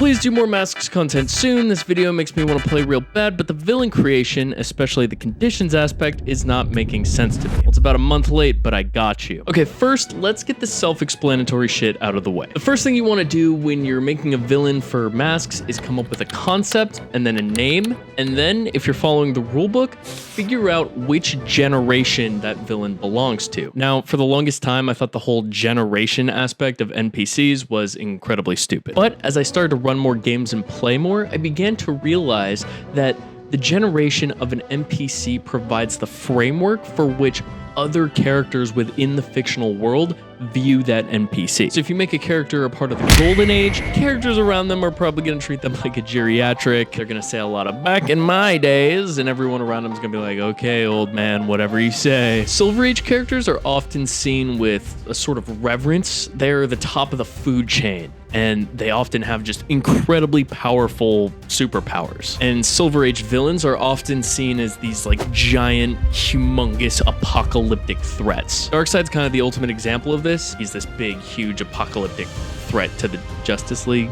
Please do more Masks content soon. This video makes me want to play real bad, but the villain creation, especially the conditions aspect, is not making sense to me. Well, it's about a month late, but I got you. Okay, first, let's get the self-explanatory shit out of the way. The first thing you want to do when you're making a villain for Masks is come up with a concept and then a name, and then, if you're following the rulebook, figure out which generation that villain belongs to. Now, for the longest time, I thought the whole generation aspect of NPCs was incredibly stupid. But as I started to run more games and play more, I began to realize that the generation of an NPC provides the framework for which other characters within the fictional world view that NPC. So if you make a character a part of the golden age, characters around them are probably going to treat them like a geriatric. They're going to say a lot of back in my days, and everyone around them is going to be like, okay, old man, whatever you say. Silver Age characters are often seen with a sort of reverence. They're the top of the food chain, and they often have just incredibly powerful superpowers. And Silver Age villains are often seen as these like giant, humongous, apocalyptic threats. Darkseid's kind of the ultimate example of this. He's this big, huge, apocalyptic threat to the Justice League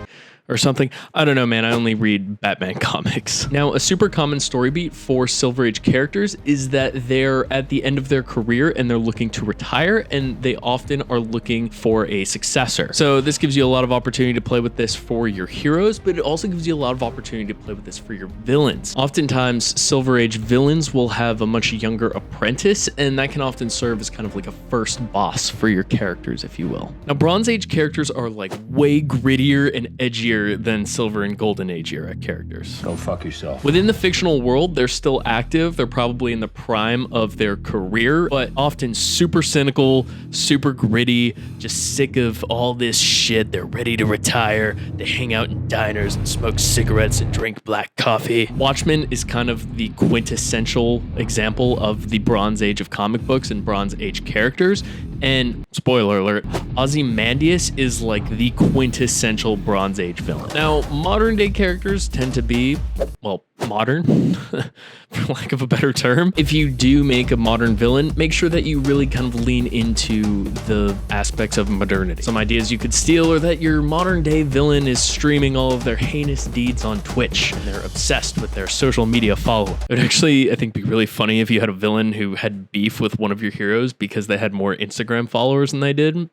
or something. I don't know, man. I only read Batman comics. Now, a super common story beat for Silver Age characters is that they're at the end of their career and they're looking to retire, and they often are looking for a successor. So this gives you a lot of opportunity to play with this for your heroes, but it also gives you a lot of opportunity to play with this for your villains. Oftentimes, Silver Age villains will have a much younger apprentice, and that can often serve as kind of like a first boss for your characters, if you will. Now, Bronze Age characters are like way grittier and edgier than Silver and Golden Age era characters. Go fuck yourself. Within the fictional world, they're still active. They're probably in the prime of their career, but often super cynical, super gritty, just sick of all this shit. They're ready to retire. They hang out in diners and smoke cigarettes and drink black coffee. Watchmen is kind of the quintessential example of the Bronze Age of comic books and Bronze Age characters. And spoiler alert, Ozymandias is like the quintessential Bronze Age villain. Now, modern day characters tend to be, well, modern, for lack of a better term. If you do make a modern villain, make sure that you really kind of lean into the aspects of modernity. Some ideas you could steal are that your modern day villain is streaming all of their heinous deeds on Twitch, and they're obsessed with their social media following. It would actually, I think, be really funny if you had a villain who had beef with one of your heroes because they had more Instagram followers than they did.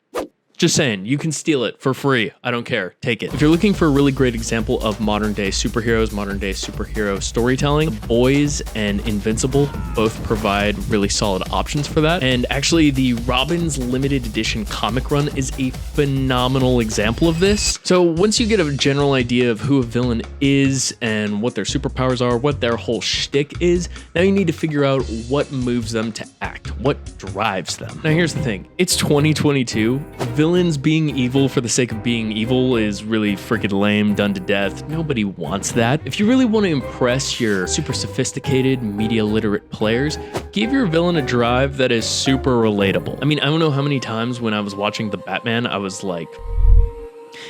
Just saying, you can steal it for free. I don't care. Take it. If you're looking for a really great example of modern day superheroes, modern day superhero storytelling, The Boys and Invincible both provide really solid options for that. And actually, the Robin's limited edition comic run is a phenomenal example of this. So once you get a general idea of who a villain is and what their superpowers are, what their whole shtick is, now you need to figure out what moves them to act, what drives them. Now here's the thing. It's 2022. Villains being evil for the sake of being evil is really freaking lame, done to death. Nobody wants that. If you really want to impress your super sophisticated, media literate players, give your villain a drive that is super relatable. I mean, I don't know how many times when I was watching the Batman, I was like,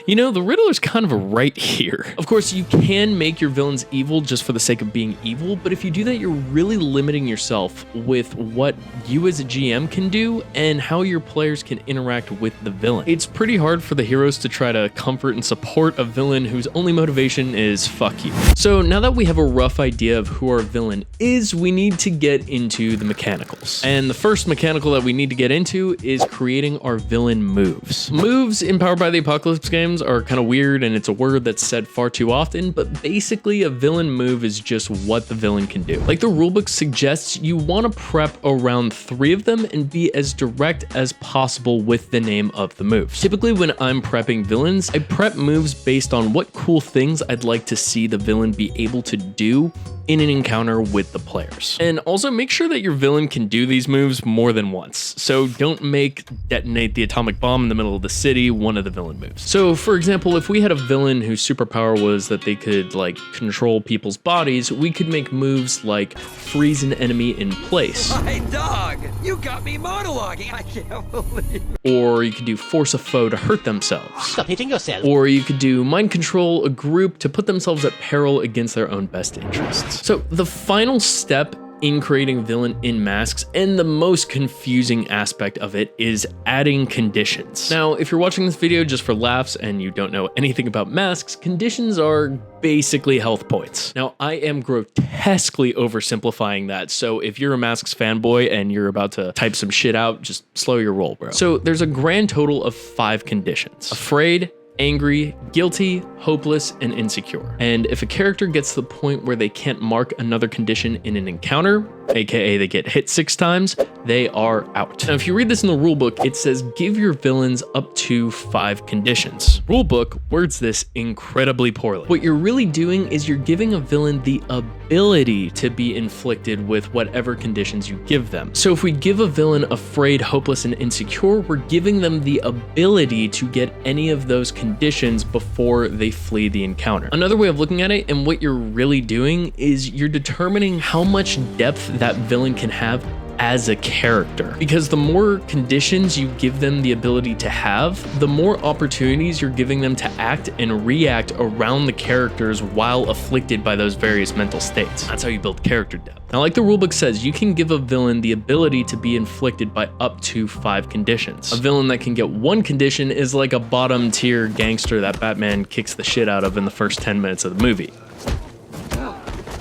you know, the Riddler's kind of right here. Of course, you can make your villains evil just for the sake of being evil, but if you do that, you're really limiting yourself with what you as a GM can do and how your players can interact with the villain. It's pretty hard for the heroes to try to comfort and support a villain whose only motivation is fuck you. So now that we have a rough idea of who our villain is, we need to get into the mechanicals. And the first mechanical that we need to get into is creating our villain moves. Moves in Powered by the Apocalypse games are kind of weird, and it's a word that's said far too often, but basically a villain move is just what the villain can do. Like the rulebook suggests, you want to prep around 3 of them and be as direct as possible with the name of the moves. Typically when I'm prepping villains, I prep moves based on what cool things I'd like to see the villain be able to do in an encounter with the players. And also make sure that your villain can do these moves more than once. So don't make detonate the atomic bomb in the middle of the city one of the villain moves. So for example, if we had a villain whose superpower was that they could like control people's bodies, we could make moves like freeze an enemy in place. My dog, you got me monologuing. I can't believe it. Or you could do force a foe to hurt themselves. Stop hitting yourself. Or you could do mind control a group to put themselves at peril against their own best interests. So the final step in creating villain in masks, and the most confusing aspect of it is adding conditions. Now, if you're watching this video just for laughs and you don't know anything about masks, conditions are basically health points. Now, I am grotesquely oversimplifying that, so if you're a Masks fanboy and you're about to type some shit out, just slow your roll, bro. So there's a grand total of 5 conditions: afraid, angry, guilty, hopeless, and insecure. And if a character gets to the point where they can't mark another condition in an encounter, aka they get hit 6 times, they are out. Now, if you read this in the rulebook, it says give your villains up to 5 conditions. Rulebook words this incredibly poorly. What you're really doing is you're giving a villain the ability to be inflicted with whatever conditions you give them. So if we give a villain afraid, hopeless, and insecure, we're giving them the ability to get any of those conditions before they flee the encounter. Another way of looking at it, and what you're really doing, is you're determining how much depth that villain can have as a character. Because the more conditions you give them the ability to have, the more opportunities you're giving them to act and react around the characters while afflicted by those various mental states. That's how you build character depth. Now, like the rulebook says, you can give a villain the ability to be inflicted by up to 5 conditions. A villain that can get 1 condition is like a bottom tier gangster that Batman kicks the shit out of in the first 10 minutes of the movie.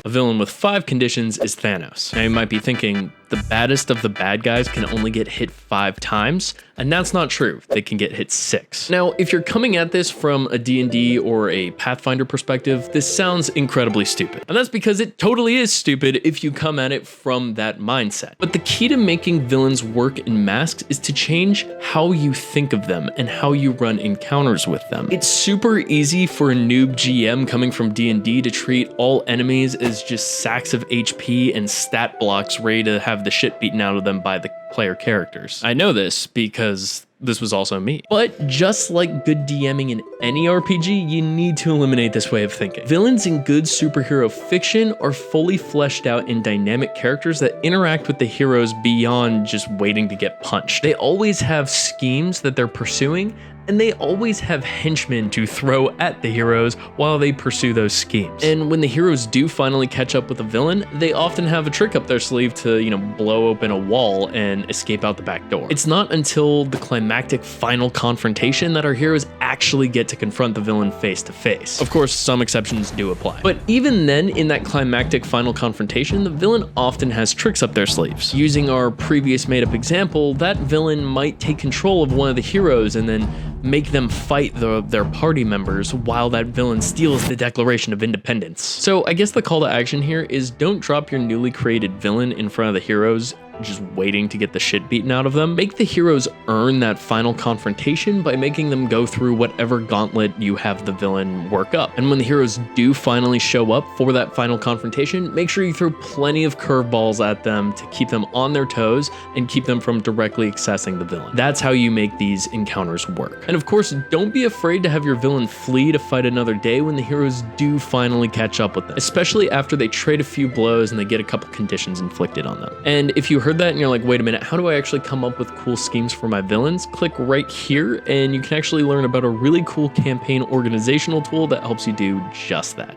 A villain with 5 conditions is Thanos. Now you might be thinking, the baddest of the bad guys can only get hit 5 times, and that's not true. They can get hit 6. Now, if you're coming at this from a D&D or a Pathfinder perspective, this sounds incredibly stupid. And that's because it totally is stupid if you come at it from that mindset. But the key to making villains work in masks is to change how you think of them and how you run encounters with them. It's super easy for a noob GM coming from D&D to treat all enemies as just sacks of HP and stat blocks ready to have the shit beaten out of them by the player characters. I know this because this was also me. But just like good DMing in any RPG, you need to eliminate this way of thinking. Villains in good superhero fiction are fully fleshed out in dynamic characters that interact with the heroes beyond just waiting to get punched. They always have schemes that they're pursuing, and they always have henchmen to throw at the heroes while they pursue those schemes. And when the heroes do finally catch up with a villain, they often have a trick up their sleeve to, blow open a wall and escape out the back door. It's not until the climactic final confrontation that our heroes actually get to confront the villain face to face. Of course, some exceptions do apply. But even then, in that climactic final confrontation, the villain often has tricks up their sleeves. Using our previous made-up example, that villain might take control of one of the heroes and then make them fight their party members while that villain steals the Declaration of Independence. So I guess the call to action here is don't drop your newly created villain in front of the heroes just waiting to get the shit beaten out of them. Make the heroes earn that final confrontation by making them go through whatever gauntlet you have the villain work up. And when the heroes do finally show up for that final confrontation, make sure you throw plenty of curveballs at them to keep them on their toes and keep them from directly accessing the villain. That's how you make these encounters work. And of course, don't be afraid to have your villain flee to fight another day when the heroes do finally catch up with them, especially after they trade a few blows and they get a couple conditions inflicted on them. And if you heard that and you're like, wait a minute, how do I actually come up with cool schemes for my villains? Click right here and you can actually learn about a really cool campaign organizational tool that helps you do just that.